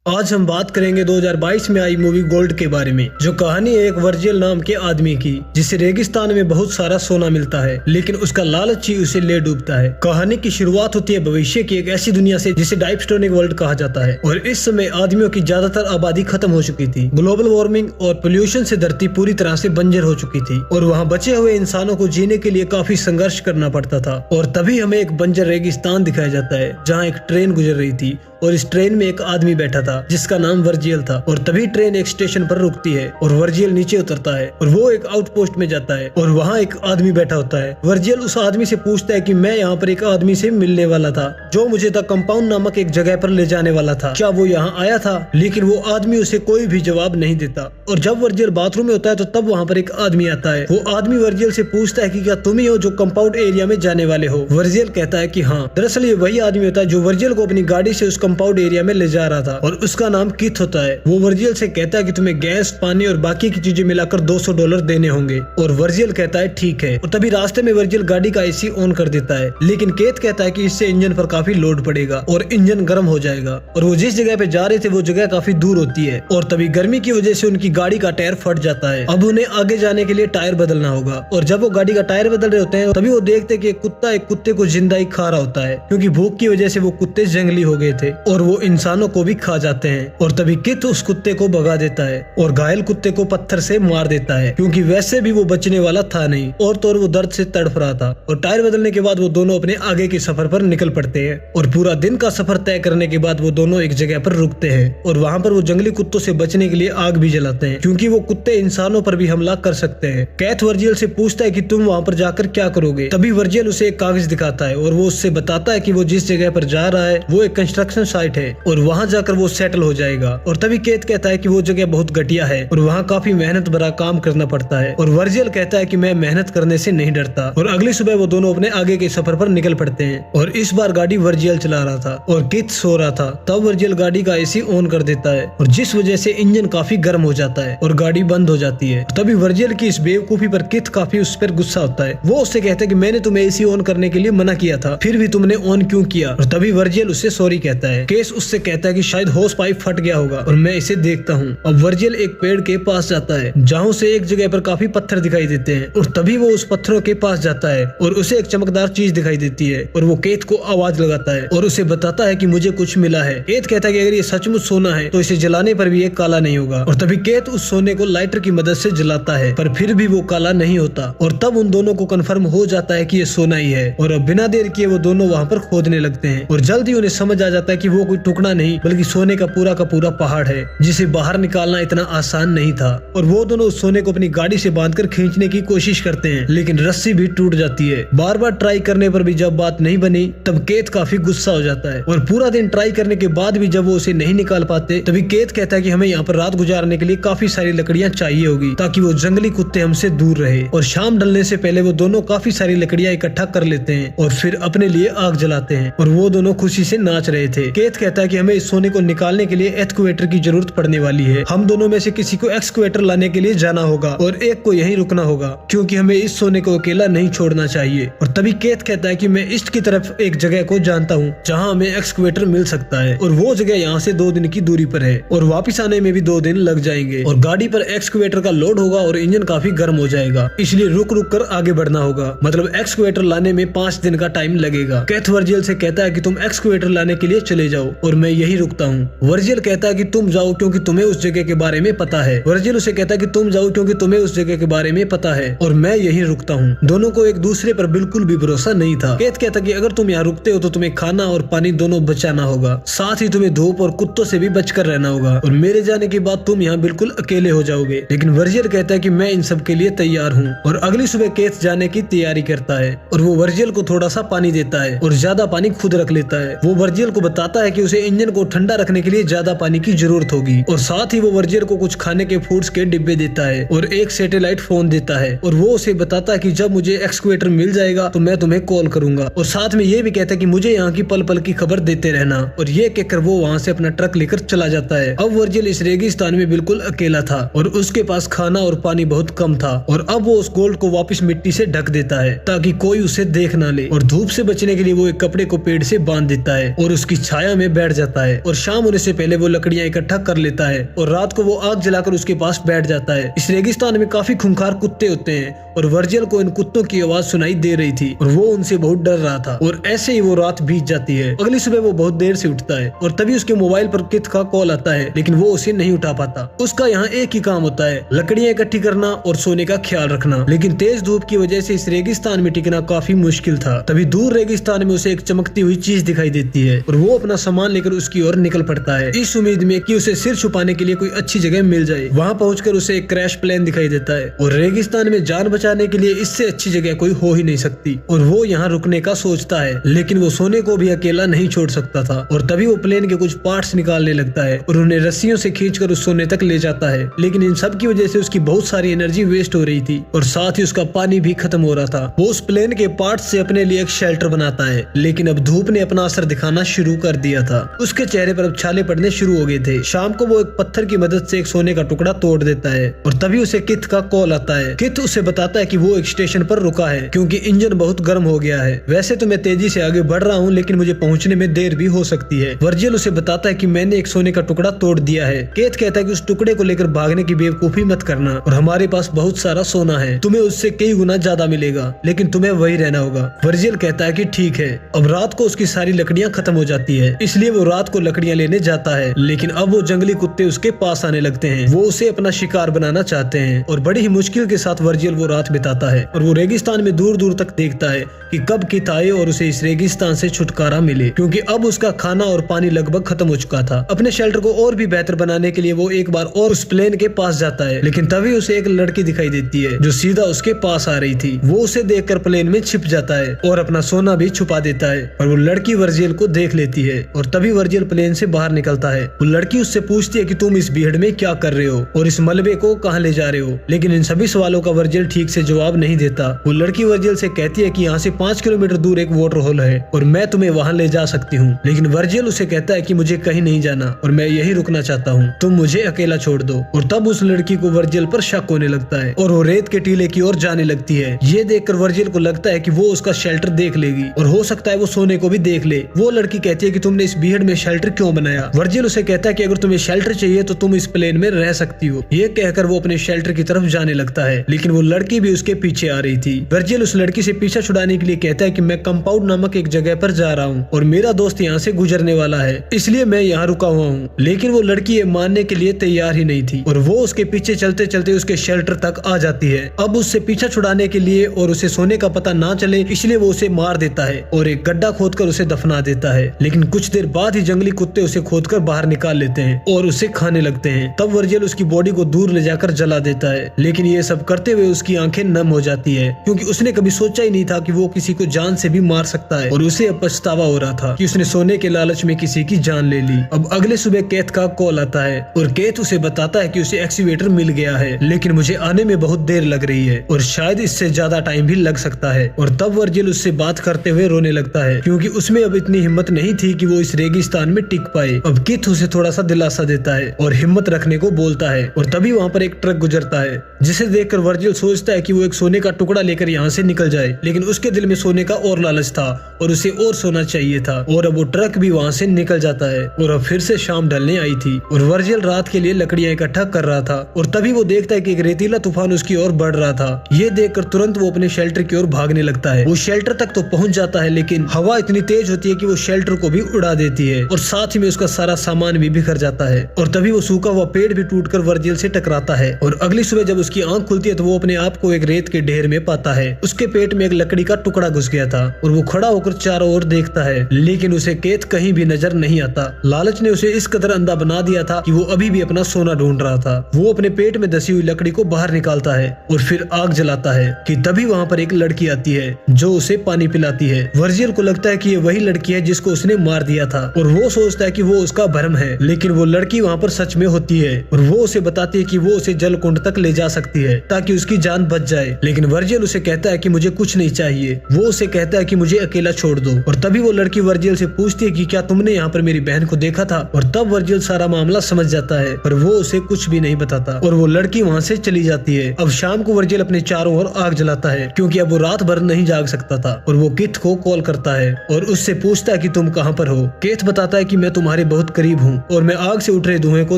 आज हम बात करेंगे 2022 में आई मूवी गोल्ड के बारे में, जो कहानी है एक वर्जिल नाम के आदमी की, जिसे रेगिस्तान में बहुत सारा सोना मिलता है, लेकिन उसका लालच ही उसे ले डूबता है। कहानी की शुरुआत होती है भविष्य की एक ऐसी दुनिया से जिसे डाइपस्टोनिक वर्ल्ड कहा जाता है, और इस समय आदमियों की ज्यादातर आबादी खत्म हो चुकी थी। ग्लोबल वार्मिंग और पोल्यूशन से धरती पूरी तरह से बंजर हो चुकी थी, और वहाँ बचे हुए इंसानों को जीने के लिए काफी संघर्ष करना पड़ता था। और तभी हमें एक बंजर रेगिस्तान दिखाया जाता है, जहाँ एक ट्रेन गुजर रही थी, और इस ट्रेन में एक आदमी बैठा था जिसका नाम वर्जिल था। और तभी ट्रेन एक स्टेशन पर रुकती है और वर्जिल नीचे उतरता है और वो एक आउटपोस्ट में जाता है, और वहाँ एक आदमी बैठा होता है। वर्जिल उस आदमी से पूछता है कि मैं यहाँ पर एक आदमी से मिलने वाला था जो मुझे द कंपाउंड नामक एक जगह पर ले जाने वाला था, क्या वो यहाँ आया था? लेकिन वो आदमी उसे कोई भी जवाब नहीं देता। और जब वर्जिल बाथरूम में होता है तो तब वहाँ पर एक आदमी आता है। वो आदमी वर्जिल से पूछता है कि क्या तुम ही हो जो कंपाउंड एरिया में जाने वाले हो? वर्जिल कहता है कि हाँ। दरअसल ये वही आदमी होता है जो वर्जिल को अपनी गाड़ी से उस कंपाउंड एरिया में ले जा रहा था, और उसका नाम किथ होता है। वो वर्जिल से कहता है कि तुम्हें गैस, पानी और बाकी की चीजें मिलाकर $200 देने होंगे, और वर्जिल कहता है ठीक है। और तभी रास्ते में वर्जिल गाड़ी का एसी ऑन कर देता है, लेकिन केथ कहता है कि इससे इंजन पर काफी लोड पड़ेगा और इंजन गर्म हो जाएगा। और वो जिस जगह पे जा रहे थे वो जगह काफी दूर होती है, और तभी गर्मी की वजह से उनकी गाड़ी का टायर फट जाता है। अब उन्हें आगे जाने के लिए टायर बदलना होगा, और जब वो गाड़ी का टायर बदल रहे होते हैं तभी वो देखते हैं कि एक कुत्ता एक कुत्ते को जिंदा ही खा रहा होता है, क्योंकि भूख की वजह से वो कुत्ते जंगली हो गए थे और वो इंसानों को भी खा जाते हैं। और तभी किथ उस कुत्ते को भगा देता है और घायल कुत्ते को पत्थर से मार देता है, क्योंकि वैसे भी वो बचने वाला था नहीं, और तो और वो दर्द से तड़फ रहा था। और टायर बदलने के बाद वो दोनों अपने आगे के सफर पर निकल पड़ते हैं, और पूरा दिन का सफर तय करने के बाद वो दोनों एक जगह पर रुकते हैं, और वहाँ पर वो जंगली कुत्तों से बचने के लिए आग भी जलाते हैं, क्योंकि वो कुत्ते इंसानों पर भी हमला कर सकते हैं। कैथ वर्जिल से पूछता है कि तुम वहाँ पर जाकर क्या करोगे? तभी वर्जिल उसे एक कागज दिखाता है, और वो उससे बताता है कि वो जिस जगह पर जा रहा है वो एक कंस्ट्रक्शन साइट है, और वहाँ जाकर वो सेटल हो जाएगा। और तभी केथ कहता है कि वो जगह बहुत घटिया है और वहाँ काफी मेहनत भरा काम करना पड़ता है, और वर्जिल कहता है कि मैं मेहनत करने से नहीं डरता। और अगली सुबह वो दोनों अपने आगे के सफर पर निकल पड़ते हैं, और इस बार गाड़ी वर्जिल चला रहा था और किथ सो रहा था। तब वर्जिल गाड़ी का एसी ऑन कर देता है, और जिस वजह से इंजन काफी गर्म हो जाता है और गाड़ी बंद हो जाती है। तभी वर्जिल की इस बेवकूफी पर किथ काफी उस पर गुस्सा होता है। वो उससे कहता है कि मैंने तुम्हें एसी ऑन करने के लिए मना किया था, फिर भी तुमने ऑन क्यों किया? और तभी वर्जिल उससे सॉरी कहता है। केस उससे कहता है कि शायद होस पाइप फट गया होगा और मैं इसे देखता हूँ। अब वर्जिल एक पेड़ के पास जाता है जहाँ से एक जगह पर काफी पत्थर दिखाई देते हैं, और तभी वो उस पत्थरों के पास जाता है और उसे एक चमकदार चीज दिखाई देती है, और वो केथ को आवाज लगाता है और उसे बताता है कि मुझे कुछ मिला है। केथ कहता है कि अगर ये सचमुच सोना है तो इसे जलाने पर भी ये काला नहीं होगा। और तभी केथ उस सोने को लाइटर की मदद से जलाता है, पर फिर भी वो काला नहीं होता। और तब उन दोनों को कंफर्म हो जाता है कि ये सोना ही है, और अब बिना देर किए वो दोनों वहाँ पर खोदने लगते हैं, और जल्दी उन्हें समझ आ जाता है कि वो कोई टुकड़ा नहीं बल्कि सोने का पूरा पहाड़ है, जिसे बाहर निकालना इतना आसान नहीं था। और वो दोनों उस सोने को अपनी गाड़ी से बांधकर खींचने की कोशिश करते हैं, लेकिन रस्सी भी टूट जाती है। बार बार ट्राई करने पर भी जब बात नहीं बनी तब केथ काफी गुस्सा हो जाता है, और पूरा दिन ट्राई करने के बाद भी जब वो उसे नहीं निकाल पाते तभी केथ कहता है कि हमें यहाँ पर रात गुजारने के लिए काफी सारी लकड़ियाँ चाहिए होगी, ताकि वो जंगली कुत्ते हमसे दूर रहे। और शाम ढलने से पहले वो दोनों काफी सारी लकड़ियाँ इकट्ठा कर लेते हैं और फिर अपने लिए आग जलाते हैं, और वो दोनों खुशी से नाच रहे थे। केथ कहता है कि हमें इस सोने को निकालने के लिए एक्सकवेटर की जरूरत पड़ने वाली है। हम दोनों में से किसी को एक्सकवेटर लाने के लिए जाना होगा और एक को यहीं रुकना होगा, क्योंकि हमें इस सोने को अकेला नहीं छोड़ना चाहिए। और तभी केथ कहता है कि मैं ईस्ट की तरफ एक जगह को जानता हूँ जहाँ हमें एक्सकवेटर मिल सकता है, और वो जगह यहाँ से 2 दिन की दूरी पर है, और वापिस आने में भी 2 दिन लग जाएंगे, और गाड़ी पर एक्सकवेटर का लोड होगा और इंजन काफी गर्म हो जाएगा, इसलिए रुक रुक कर आगे बढ़ना होगा। मतलब एक्सकवेटर लाने में 5 दिन का टाइम लगेगा। केथ वर्जिल से कहता है कि तुम एक्सकवेटर लाने के लिए चले जाओ और मैं यही रुकता हूँ। वर्जिल कहता है कि तुम जाओ क्योंकि तुम्हें उस जगह के बारे में पता है। वर्जिल उसे कहता है कि तुम जाओ क्योंकि तुम्हें उस जगह के बारे में पता है और मैं यही रुकता हूँ। दोनों को एक दूसरे पर बिल्कुल भी भरोसा नहीं था। केथ कहता कि अगर तुम यहाँ रुकते हो तो तुम्हें खाना और पानी दोनों बचाना होगा, साथ ही तुम्हें धूप और कुत्तों से भी बचकर रहना होगा, और मेरे जाने के बाद तुम यहाँ बिल्कुल अकेले हो जाओगे। लेकिन वर्जिल कहता है कि मैं इन सब के लिए तैयार हूँ। और अगली सुबह केथ जाने की तैयारी करता है, और वो वर्जिल को थोड़ा सा पानी देता है और ज्यादा पानी खुद रख लेता है। वो वर्जिल को बताता है कि उसे इंजन को ठंडा रखने के लिए ज्यादा पानी की जरूरत होगी, और साथ ही वो वर्जिल को कुछ खाने के फूड्स के डिब्बे देता है और एक सैटेलाइट फोन देता है, और वो उसे बताता है कि जब मुझे एक्सकवेटर मिल जाएगा तो मैं तुम्हें कॉल करूंगा। और साथ में ये भी कहता है कि मुझे यहाँ की पल पल की खबर देते रहना। और ये कहकर वो वहाँ से अपना ट्रक लेकर चला जाता है। अब वर्जिल इस रेगिस्तान में बिल्कुल अकेला था और उसके पास खाना और पानी बहुत कम था, और अब वो उस गोल्ड को वापस मिट्टी से ढक देता है ताकि कोई उसे देख ना ले। और धूप से बचने के लिए वो एक कपड़े को पेड़ से बांध देता है और उसकी छाती छाया में बैठ जाता है और शाम होने से पहले वो लकड़ियां इकट्ठा कर लेता है और रात को वो आग जलाकर उसके पास बैठ जाता है। इस रेगिस्तान में काफी खूंखार कुत्ते होते हैं और वर्जिल को इन कुत्तों की आवाज सुनाई दे रही थी और वो उनसे बहुत डर रहा था। और ऐसे ही वो रात बीत जाती है। अगली सुबह वो बहुत देर से उठता है और तभी उसके मोबाइल पर किथ का कॉल आता है, लेकिन वो उसे नहीं उठा पाता। उसका यहाँ एक ही काम होता है, लकड़ियां इकट्ठी करना और सोने का ख्याल रखना। लेकिन तेज धूप की वजह से इस रेगिस्तान में टिकना काफी मुश्किल था। तभी दूर रेगिस्तान में उसे एक चमकती हुई चीज दिखाई देती है और वो अपना सामान लेकर उसकी ओर निकल पड़ता है, इस उम्मीद में कि उसे सिर छुपाने के लिए कोई अच्छी जगह मिल जाए। वहाँ पहुंचकर उसे एक क्रैश प्लेन दिखाई देता है और रेगिस्तान में जान बचाने के लिए इससे अच्छी जगह कोई हो ही नहीं सकती और वो यहाँ रुकने का सोचता है, लेकिन वो सोने को भी अकेला नहीं छोड़ सकता था। और तभी वो प्लेन के कुछ पार्ट्स निकालने लगता है और उन्हें रस्सियों से खींचकर उस सोने तक ले जाता है। लेकिन इन सब की वजह से उसकी बहुत सारी एनर्जी वेस्ट हो रही थी और साथ ही उसका पानी भी खत्म हो रहा था। वो उस प्लेन के पार्ट्स से अपने लिए एक शेल्टर बनाता है, लेकिन अब धूप ने अपना असर दिखाना शुरू कर दिया था। उसके चेहरे पर अब छाले पड़ने शुरू हो गए थे। शाम को वो एक पत्थर की मदद से एक सोने का टुकड़ा तोड़ देता है और तभी उसे किथ का कॉल आता है। किथ उसे बताता है कि वो एक स्टेशन पर रुका है क्योंकि इंजन बहुत गर्म हो गया है। वैसे तो मैं तेजी से आगे बढ़ रहा हूँ, लेकिन मुझे पहुँचने में देर भी हो सकती है। वर्जिल उसे बताता है कि मैंने एक सोने का टुकड़ा तोड़ दिया है। किथ कहता है कि उस टुकड़े को लेकर भागने की बेवकूफी मत करना और हमारे पास बहुत सारा सोना है, तुम्हें उससे कई गुना ज्यादा मिलेगा, लेकिन तुम्हें वही रहना होगा। वर्जिल कहता है कि ठीक है। अब रात को उसकी सारी लकड़ियां खत्म हो जाती है, इसलिए वो रात को लकड़ियां लेने जाता है। लेकिन अब वो जंगली कुत्ते उसके पास आने लगते हैं। वो उसे अपना शिकार बनाना चाहते हैं और बड़ी ही मुश्किल के साथ वर्जिल वो रात बिताता है और वो रेगिस्तान में दूर दूर तक देखता है कि कब किथ आए और उसे इस रेगिस्तान से छुटकारा मिले, क्योंकि अब उसका खाना और पानी लगभग खत्म हो चुका था। अपने शेल्टर को और भी बेहतर बनाने के लिए वो एक बार और उस प्लेन के पास जाता है, लेकिन तभी उसे एक लड़की दिखाई देती है जो सीधा उसके पास आ रही थी। वो उसे देखकर प्लेन में छिप जाता है और अपना सोना भी छुपा देता है और वो लड़की वर्जिल को देख लेती है और तभी वर्जिल प्लेन से बाहर निकलता है। वो लड़की उससे पूछती है कि तुम इस भीड़ में क्या कर रहे हो और इस मलबे को कहाँ ले जा रहे हो, लेकिन इन सभी सवालों का वर्जिल ठीक से जवाब नहीं देता। वो लड़की वर्जिल से कहती है कि यहाँ से 5 किलोमीटर दूर एक वाटर होल है और मैं तुम्हें वहाँ ले जा सकती हूँ, लेकिन वर्जिल उसे कहता है कि मुझे कहीं नहीं जाना और मैं यही रुकना चाहता हूँ, तुम मुझे अकेला छोड़ दो। और तब उस लड़की को वर्जिल पर शक होने लगता है और वो रेत के टीले की ओर जाने लगती है। ये देखकर वर्जिल को लगता है कि वो उसका शेल्टर देख लेगी और हो सकता है वो सोने को भी देख ले। वो लड़की कहती है कि तुमने इस भीड़ में शेल्टर क्यों बनाया। वर्जिल उसे कहता है कि अगर तुम्हें शेल्टर चाहिए तो तुम इस प्लेन में रह सकती हो। ये कहकर वो अपने शेल्टर की तरफ जाने लगता है, लेकिन वो लड़की भी उसके पीछे आ रही थी। वर्जिल उस लड़की से पीछा छुड़ाने के लिए कहता है कि मैं कंपाउंड नामक एक जगह पर जा रहा हूँ और मेरा दोस्त यहाँ से गुजरने वाला है, इसलिए मैं यहाँ रुका हुआ हूँ। लेकिन वो लड़की ये मानने के लिए तैयार ही नहीं थी और वो उसके पीछे चलते चलते उसके शेल्टर तक आ जाती है। अब उससे पीछा छुड़ाने के लिए और उसे सोने का पता ना चले इसलिए वो उसे मार देता है और एक गड्ढा खोदकर उसे दफना देता है। लेकिन कुछ देर बाद ही जंगली कुत्ते उसे खोदकर बाहर निकाल लेते हैं और उसे खाने लगते हैं। तब वर्जिल उसकी बॉडी को दूर ले जाकर जला देता है, लेकिन ये सब करते हुए उसकी आंखें नम हो जाती है क्योंकि उसने कभी सोचा ही नहीं था कि वो किसी को जान से भी मार सकता है और उसे अब पछतावा हो रहा था कि उसने सोने के लालच में किसी की जान ले ली। अब अगले सुबह केथ का कॉल आता है और केथ उसे बताता है कि उसे एक्सीवेटर मिल गया है, लेकिन मुझे आने में बहुत देर लग रही है और शायद इससे ज्यादा टाइम भी लग सकता है। और तब वर्जिल उससे बात करते हुए रोने लगता है क्योंकि उसमें अब इतनी हिम्मत नहीं थी कि वो इस रेगिस्तान में टिक पाए। अब किथ उसे थोड़ा सा दिलासा देता है और हिम्मत रखने को बोलता है और तभी वहाँ पर एक ट्रक गुजरता है जिसे देखकर वर्जिल सोचता है कि वो एक सोने का टुकड़ा लेकर यहाँ से निकल जाए, लेकिन उसके दिल में सोने का और लालच था और उसे और सोना चाहिए था। और अब वो ट्रक भी वहाँ से निकल जाता है और अब फिर से शाम ढलने आई थी और वर्जिल रात के लिए लकड़ियां इकट्ठा कर रहा था और तभी वो देखता है कि एक रेतीला तूफान उसकी ओर बढ़ रहा था। ये देखकर तुरंत वो अपने शेल्टर की ओर भागने लगता है। वो शेल्टर तक तो पहुंच जाता है, लेकिन हवा इतनी तेज होती है कि वो शेल्टर को भी उड़ा देती है और साथ ही में उसका सारा सामान भी बिखर जाता है। और तभी वो सूखा हुआ पेड़ भी टूटकर वर्जिल से टकराता है और अगली सुबह जब उसकी आंख खुलती है तो वो अपने आप को एक रेत के ढेर में पाता है। उसके पेट में एक लकड़ी का टुकड़ा घुस गया था और वो खड़ा होकर चारों ओर देखता है, लेकिन उसे केथ कहीं भी नजर नहीं आता। लालच ने उसे इस कदर अंधा बना दिया था कि वो अभी भी अपना सोना ढूंढ रहा था। वो अपने पेट में धसी हुई लकड़ी को बाहर निकालता है और फिर आग जलाता है कि तभी वहाँ पर एक लड़की आती है जो उसे पानी पिलाती है। वर्जिल को लगता है कि ये वही लड़की है जिसको उसने मार दिया था और वो सोचता है कि वो उसका भ्रम है, लेकिन वो लड़की वहाँ पर सच में होती है और वो उसे बताती है कि वो उसे जल कुंड तक ले जा सकती है ताकि उसकी जान बच जाए। लेकिन वर्जिल उसे कहता है कि मुझे कुछ नहीं चाहिए। वो उसे कहता है कि मुझे अकेला छोड़ दो और तभी वो लड़की वर्जिल से पूछती है कि क्या तुमने यहाँ पर मेरी बहन को देखा था। और तब वर्जिल सारा मामला समझ जाता है पर वो उसे कुछ भी नहीं बताता और वो लड़की वहाँ से चली जाती है। अब शाम को वर्जिल अपने चारों ओर आग जलाता है क्योंकि अब वो रात भर नहीं जाग सकता था और वो किथ को कॉल करता है और उससे पूछता है कि तुम कहाँ पर हो। केथ बताता है कि मैं तुम्हारे बहुत करीब हूँ और मैं आग से उठ रहे धुएं को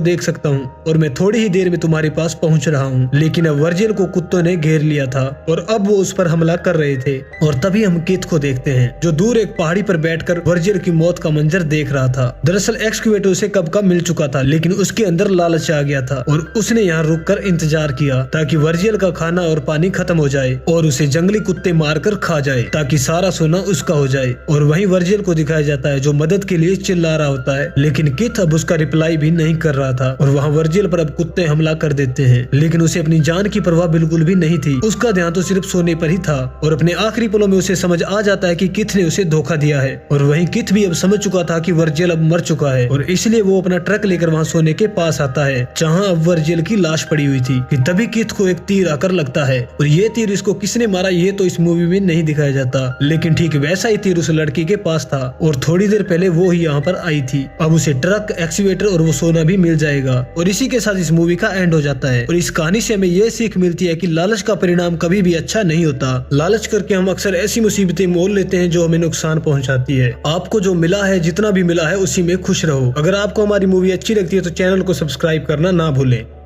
देख सकता हूँ और मैं थोड़ी ही देर में तुम्हारे पास पहुँच रहा हूँ। लेकिन अब वर्जिल को कुत्तों ने घेर लिया था और अब वो उस पर हमला कर रहे थे। और तभी हम केथ को देखते हैं जो दूर एक पहाड़ी पर बैठकर वर्जिल की मौत का मंजर देख रहा था। दरअसल एक्सक्यूवेटर उसे कब का मिल चुका था, लेकिन उसके अंदर लालच आ गया था और उसने यहाँ रुककर इंतजार किया ताकि वर्जिल का खाना और पानी खत्म हो जाए और उसे जंगली कुत्ते मारकर खा जाए ताकि सारा सोना उसका हो जाए। और वहीं वर्जिल को दिखाया जाता है जो मदद के लिए चिल्ला रहा होता है, लेकिन केथ अब उसका रिप्लाई भी नहीं कर रहा था और वहाँ वर्जिल पर अब कुत्ते हमला कर देते हैं। लेकिन उसे अपनी जान की परवाह बिल्कुल भी नहीं थी, उसका ध्यान तो सिर्फ सोने पर ही था। और अपने आखिरी पलों में उसे समझ आ जाता है कि केथ ने उसे धोखा दिया है और वहीं केथ भी अब समझ चुका था कि वर्जिल अब मर चुका है और इसलिए वो अपना ट्रक लेकर वहाँ सोने के पास आता है जहाँ अब वर्जिल की लाश पड़ी हुई थी। कि तभी केथ को एक तीर आकर लगता है और ये तीर इसको किसने मारा ये तो इस मूवी में नहीं दिखाया जाता, लेकिन ठीक वैसा ही तीर उस लड़की के पास था और थोड़ी देर पहले वो ही यहाँ पर आई थी। अब उसे ट्रक, एक्सीवेटर और वो सोना भी मिल जाएगा और इसी के साथ इस मूवी का एंड हो जाता है। और इस कहानी से हमें ये सीख मिलती है कि लालच का परिणाम कभी भी अच्छा नहीं होता। लालच करके हम अक्सर ऐसी मुसीबतें मोल लेते हैं जो हमें नुकसान पहुंचाती है। आपको जो मिला है, जितना भी मिला है, उसी में खुश रहो। अगर आपको हमारी मूवी अच्छी लगती है तो चैनल को सब्सक्राइब करना ना भूलें।